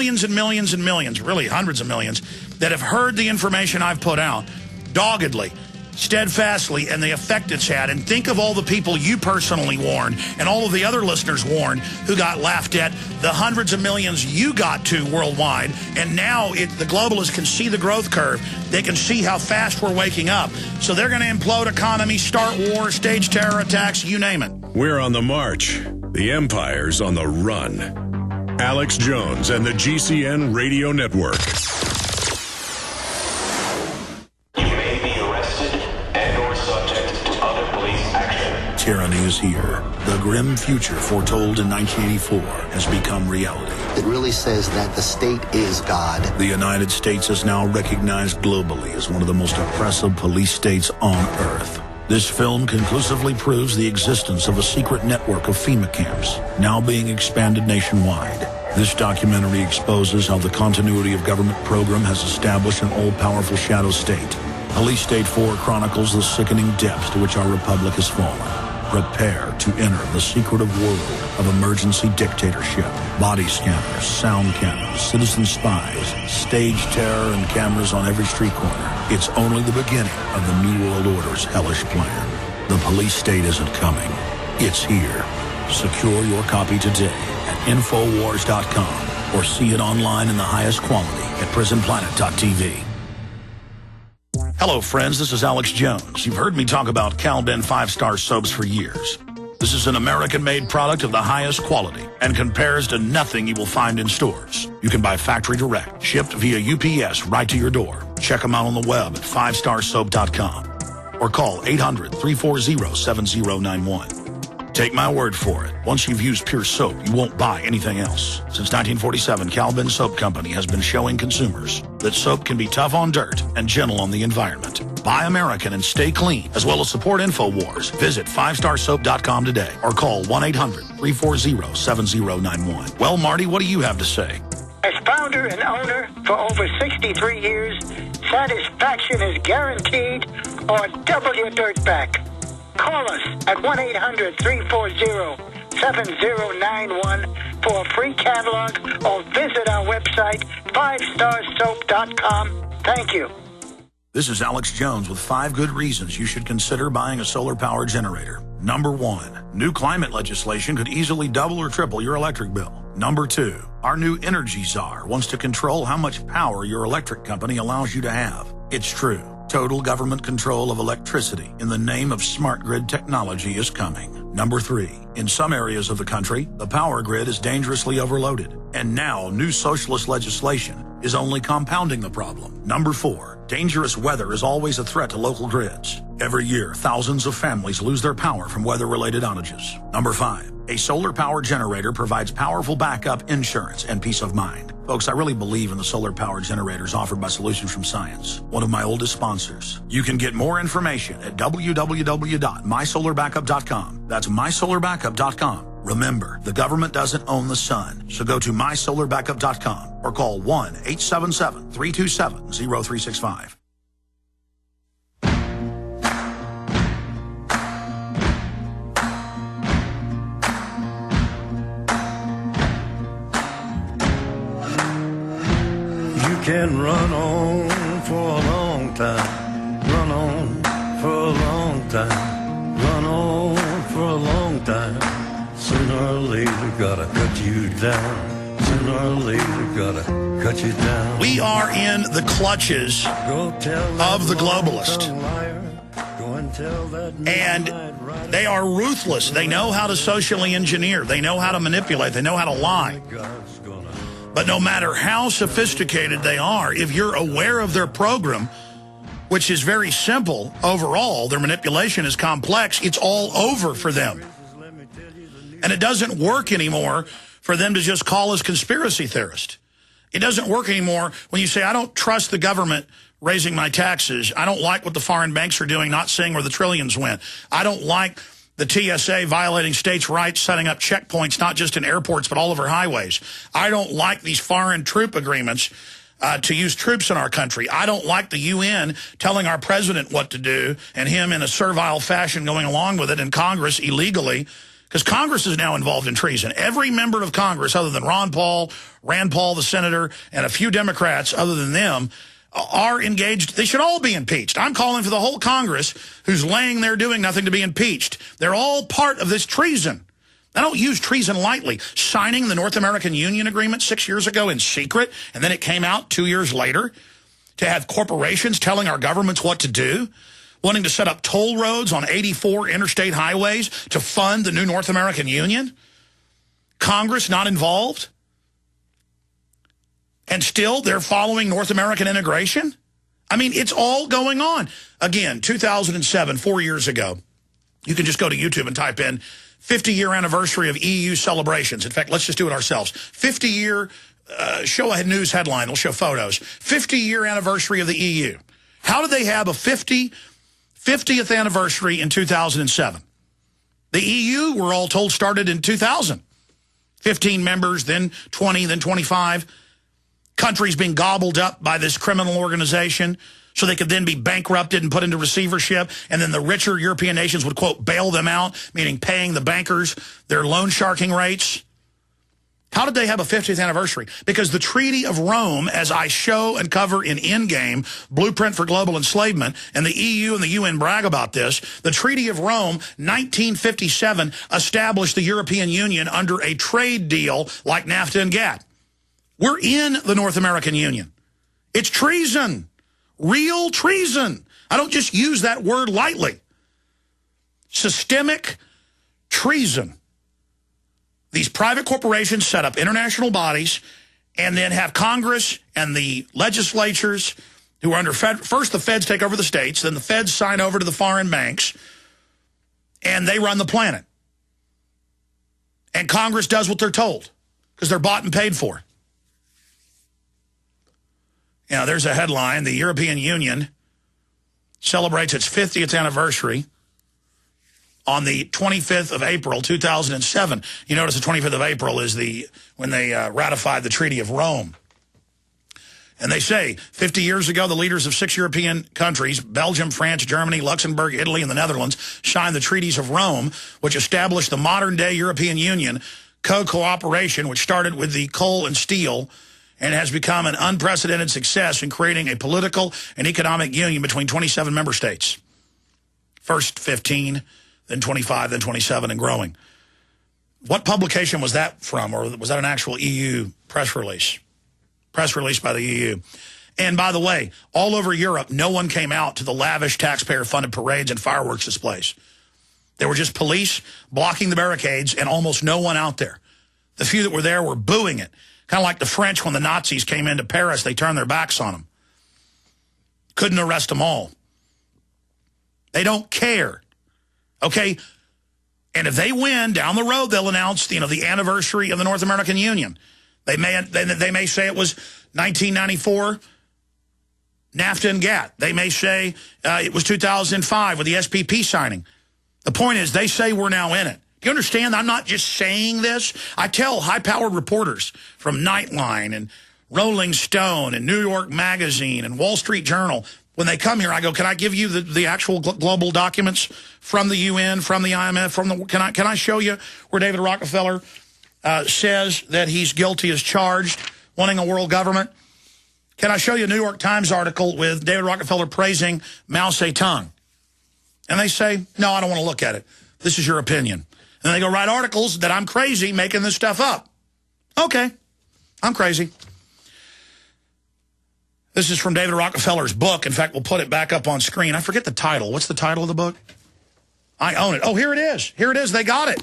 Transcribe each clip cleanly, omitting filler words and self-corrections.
millions and millions and millions, really hundreds of millions, that have heard the information I've put out doggedly, steadfastly, and the effect it's had. And think of all the people you personally warned and all of the other listeners warned who got laughed at, the hundreds of millions you got to worldwide. And now the globalists can see the growth curve. They can see how fast we're waking up. So they're going to implode economies, start wars, stage terror attacks, you name it. We're on the march. The empire's on the run. Alex Jones and the GCN Radio Network. Tyranny is here. The grim future foretold in 1984 has become reality. It really says that the state is God. The United States is now recognized globally as one of the most oppressive police states on Earth. This film conclusively proves the existence of a secret network of FEMA camps, now being expanded nationwide. This documentary exposes how the continuity of government program has established an all-powerful shadow state. Police State 4 chronicles the sickening depths to which our republic has fallen. Prepare to enter the secretive world of emergency dictatorship. Body scanners, sound cannons, citizen spies, stage terror, and cameras on every street corner. It's only the beginning of the New World Order's hellish plan. The police state isn't coming. It's here. Secure your copy today at Infowars.com or see it online in the highest quality at PrisonPlanet.tv. Hello, friends. This is Alex Jones. You've heard me talk about Cal-Ben 5-star soaps for years. This is an American-made product of the highest quality and compares to nothing you will find in stores. You can buy factory direct, shipped via UPS right to your door. Check them out on the web at 5starsoap.com or call 800-340-7091. Take my word for it. Once you've used pure soap, you won't buy anything else. Since 1947, Cal-Ben Soap Company has been showing consumers that soap can be tough on dirt and gentle on the environment. Buy American and stay clean, as well as support InfoWars. Visit 5starsoap.com today or call 1-800-340-7091. Well, Marty, what do you have to say? As founder and owner for over 63 years, satisfaction is guaranteed or double your dirt back. Call us at 1-800-340-7091 for a free catalog or visit our website, 5starsoap.com. Thank you. This is Alex Jones with 5 good reasons you should consider buying a solar power generator. Number 1, new climate legislation could easily double or triple your electric bill. Number 2, our new energy czar wants to control how much power your electric company allows you to have. It's true. Total government control of electricity in the name of smart grid technology is coming. Number 3, in some areas of the country, the power grid is dangerously overloaded. And now new socialist legislation is only compounding the problem. Number 4, dangerous weather is always a threat to local grids. Every year, thousands of families lose their power from weather-related outages. Number 5, a solar power generator provides powerful backup insurance and peace of mind. Folks, I really believe in the solar power generators offered by Solutions from Science, one of my oldest sponsors. You can get more information at www.mysolarbackup.com. That's mysolarbackup.com. Remember, the government doesn't own the sun, so go to mysolarbackup.com or call 1-877-327-0365. You can run on for a long time, run on for a long time, run on for a long time. Sooner or later, gotta cut you down. Sooner or later, gotta cut you down. We are in the clutches of the globalist. And they are ruthless. They know how to socially engineer. They know how to manipulate. They know how to lie. But no matter how sophisticated they are, if you're aware of their program, which is very simple overall, their manipulation is complex, it's all over for them. And it doesn't work anymore for them to just call us conspiracy theorists. It doesn't work anymore when you say, I don't trust the government raising my taxes. I don't like what the foreign banks are doing, not seeing where the trillions went. I don't like the TSA violating states' rights, setting up checkpoints, not just in airports, but all over highways. I don't like these foreign troop agreements to use troops in our country. I don't like the UN telling our president what to do and him in a servile fashion going along with it in Congress illegally, because Congress is now involved in treason. Every member of Congress, other than Rand Paul, the senator, and a few Democrats, other than them, are engaged. They should all be impeached. I'm calling for the whole Congress who's laying there doing nothing to be impeached. They're all part of this treason. I don't use treason lightly. Signing the North American Union Agreement 6 years ago in secret, and then it came out 2 years later, to have corporations telling our governments what to do, wanting to set up toll roads on 84 interstate highways to fund the new North American Union. Congress not involved. And still they're following North American integration. I mean, it's all going on. Again, 2007, 4 years ago, you can just go to YouTube and type in 50-year anniversary of EU celebrations. In fact, let's just do it ourselves. 50-year, show a news headline. We'll show photos. 50-year anniversary of the EU. How did they have a 50th anniversary in 2007? The EU, we're all told, started in 2000. 15 members, then 20, then 25. Countries being gobbled up by this criminal organization so they could then be bankrupted and put into receivership, and then the richer European nations would, quote, bail them out, meaning paying the bankers their loan sharking rates. How did they have a 50th anniversary? Because the Treaty of Rome, as I show and cover in Endgame, Blueprint for Global Enslavement, and the EU and the UN brag about this, the Treaty of Rome, 1957, established the European Union under a trade deal like NAFTA and GATT. We're in the North American Union. It's treason. Real treason. I don't just use that word lightly. Systemic treason. These private corporations set up international bodies and then have Congress and the legislatures who are under first the feds take over the states, then the feds sign over to the foreign banks, and they run the planet. And Congress does what they're told because they're bought and paid for. Now, there's a headline. The European Union celebrates its 50th anniversary on the 25th of April, 2007. You notice the 25th of April is when they ratified the Treaty of Rome. And they say, 50 years ago, the leaders of 6 European countries, Belgium, France, Germany, Luxembourg, Italy, and the Netherlands, signed the Treaties of Rome, which established the modern-day European Union cooperation, which started with the coal and steel, and has become an unprecedented success in creating a political and economic union between 27 member states. First 15, then 25, then 27, and growing. What publication was that from, or was that an actual EU press release? Press release by the EU. And by the way, all over Europe, no one came out to the lavish taxpayer-funded parades and fireworks displays. There were just police blocking the barricades and almost no one out there. The few that were there were booing it. Kind of like the French when the Nazis came into Paris, they turned their backs on them. Couldn't arrest them all. They don't care. Okay? And if they win, down the road, they'll announce, the anniversary of the North American Union. They may say it was 1994, NAFTA and GATT. They may say it was 2005 with the SPP signing. The point is, they say we're now in it. Do you understand? I'm not just saying this. I tell high-powered reporters from Nightline and Rolling Stone and New York Magazine and Wall Street Journal, when they come here, I go, can I give you the actual global documents from the UN, from the IMF, can I show you where David Rockefeller says that he's guilty as charged, wanting a world government? Can I show you a New York Times article with David Rockefeller praising Mao Zedong? And they say, no, I don't want to look at it. This is your opinion. And they go write articles that I'm crazy making this stuff up. Okay, I'm crazy. This is from David Rockefeller's book. In fact, we'll put it back up on screen. I forget the title. What's the title of the book? I own it. Oh, here it is. Here it is. They got it.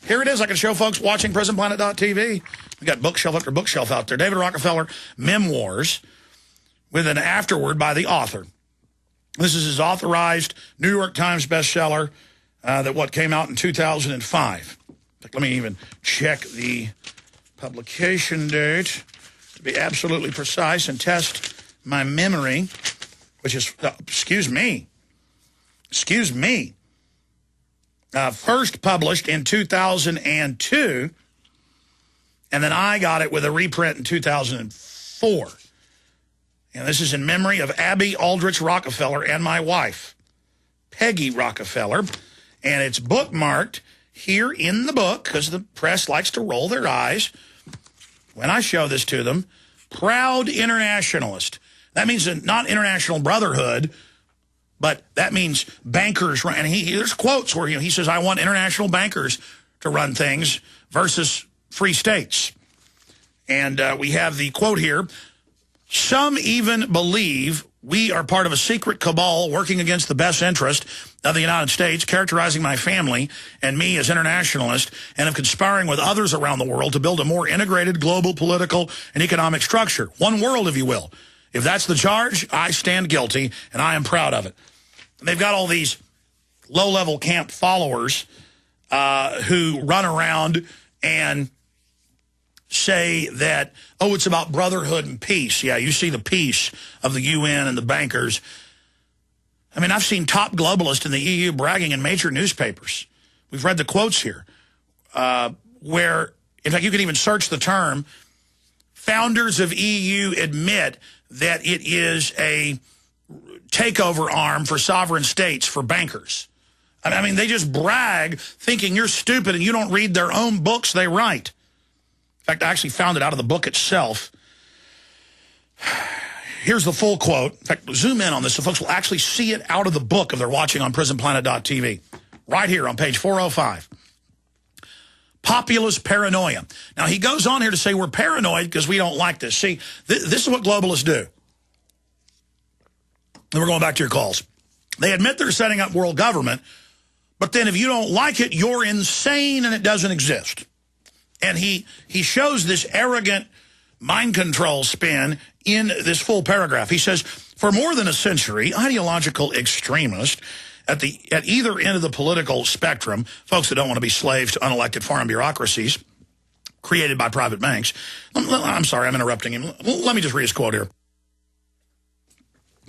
Here it is. I can show folks watching PrisonPlanet.tv. We got bookshelf after bookshelf out there. David Rockefeller Memoirs with an afterword by the author. This is his authorized New York Times bestseller that came out in 2005. In fact, let me even check the publication date to be absolutely precise and test my memory, which is, excuse me, first published in 2002, and then I got it with a reprint in 2004. And this is in memory of Abby Aldrich Rockefeller and my wife, Peggy Rockefeller, and it's bookmarked here in the book, because the press likes to roll their eyes when I show this to them, proud internationalist. That means not international brotherhood, but that means bankers. And there's quotes where he says, I want international bankers to run things versus free states. And we have the quote here. Some even believe we are part of a secret cabal working against the best interest of the United States, characterizing my family and me as internationalist, and of conspiring with others around the world to build a more integrated global political and economic structure. One world, if you will. If that's the charge, I stand guilty, and I am proud of it. And they've got all these low-level camp followers who run around and say that, oh, it's about brotherhood and peace. Yeah, you see the peace of the UN and the bankers. I mean, I've seen top globalists in the EU bragging in major newspapers. We've read the quotes here where, in fact, you can even search the term, founders of EU admit that it is a takeover arm for sovereign states, for bankers. I mean, they just brag thinking you're stupid and you don't read their own books they write. In fact, I actually found it out of the book itself. Here's the full quote. In fact, zoom in on this so folks will actually see it out of the book if they're watching on prisonplanet.tv. Right here on page 405. Populist paranoia. Now, he goes on here to say we're paranoid because we don't like this. See, this is what globalists do. And we're going back to your calls. They admit they're setting up world government, but then if you don't like it, you're insane and it doesn't exist. And he shows this arrogant mind control spin in this full paragraph. He says, for more than a century, ideological extremists at either end of the political spectrum, folks that don't want to be slaves to unelected foreign bureaucracies created by private banks. I'm sorry, I'm interrupting him. Let me just read his quote here.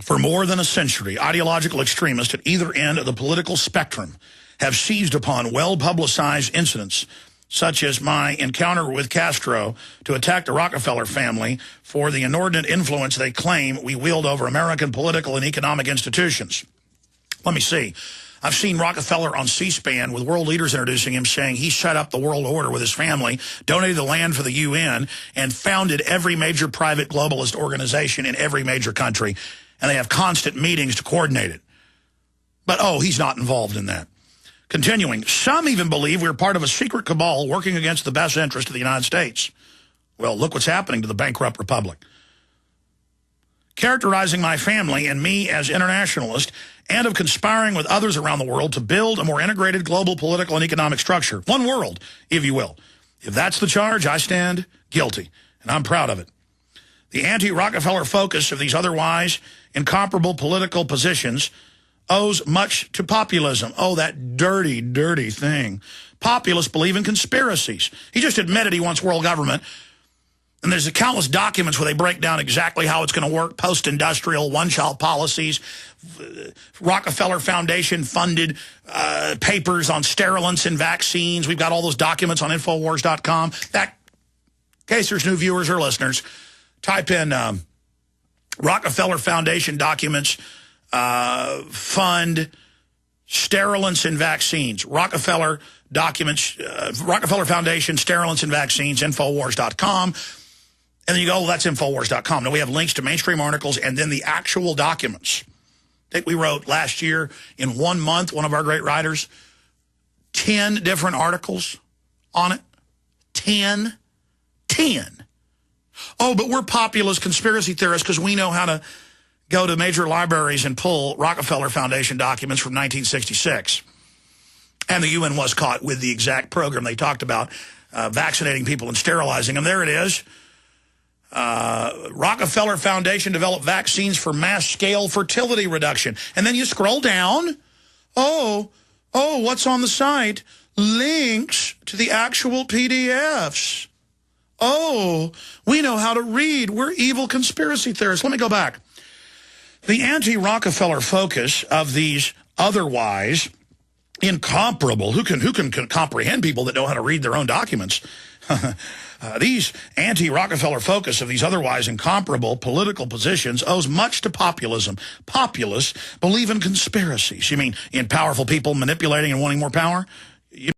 For more than a century, ideological extremists at either end of the political spectrum have seized upon well-publicized incidents such as my encounter with Castro to attack the Rockefeller family for the inordinate influence they claim we wield over American political and economic institutions. Let me see. I've seen Rockefeller on C-SPAN with world leaders introducing him, saying he set up the world order with his family, donated the land for the UN, and founded every major private globalist organization in every major country. And they have constant meetings to coordinate it. But, oh, he's not involved in that. Continuing, some even believe we're part of a secret cabal working against the best interest of the United States. Well, look what's happening to the bankrupt republic. Characterizing my family and me as internationalist and of conspiring with others around the world to build a more integrated global political and economic structure. One world, if you will. If that's the charge, I stand guilty, and I'm proud of it. The anti-Rockefeller focus of these otherwise incomparable political positions owes much to populism. Oh, that dirty, dirty thing. Populists believe in conspiracies. He just admitted he wants world government. And there's countless documents where they break down exactly how it's going to work. Post-industrial, one-child policies, Rockefeller Foundation funded papers on sterilants and vaccines. We've got all those documents on Infowars.com. In case there's new viewers or listeners, type in Rockefeller Foundation documents, fund sterilants and vaccines. Rockefeller documents, Rockefeller Foundation, sterilants and vaccines, Infowars.com. And then you go, well, that's Infowars.com. Now we have links to mainstream articles and then the actual documents. I think we wrote last year in 1 month, one of our great writers, 10 different articles on it. 10. Oh, but we're populist conspiracy theorists because we know how to go to major libraries and pull Rockefeller Foundation documents from 1966. And the UN was caught with the exact program they talked about, vaccinating people and sterilizing them. There it is. Rockefeller Foundation developed vaccines for mass-scale fertility reduction. And then you scroll down. Oh, what's on the site? Links to the actual PDFs. Oh, we know how to read. We're evil conspiracy theorists. Let me go back. The anti-Rockefeller focus of these otherwise incomparable, who can comprehend people that know how to read their own documents? These anti-Rockefeller focus of these otherwise incomparable political positions owes much to populism. Populists believe in conspiracies. You mean in powerful people manipulating and wanting more power?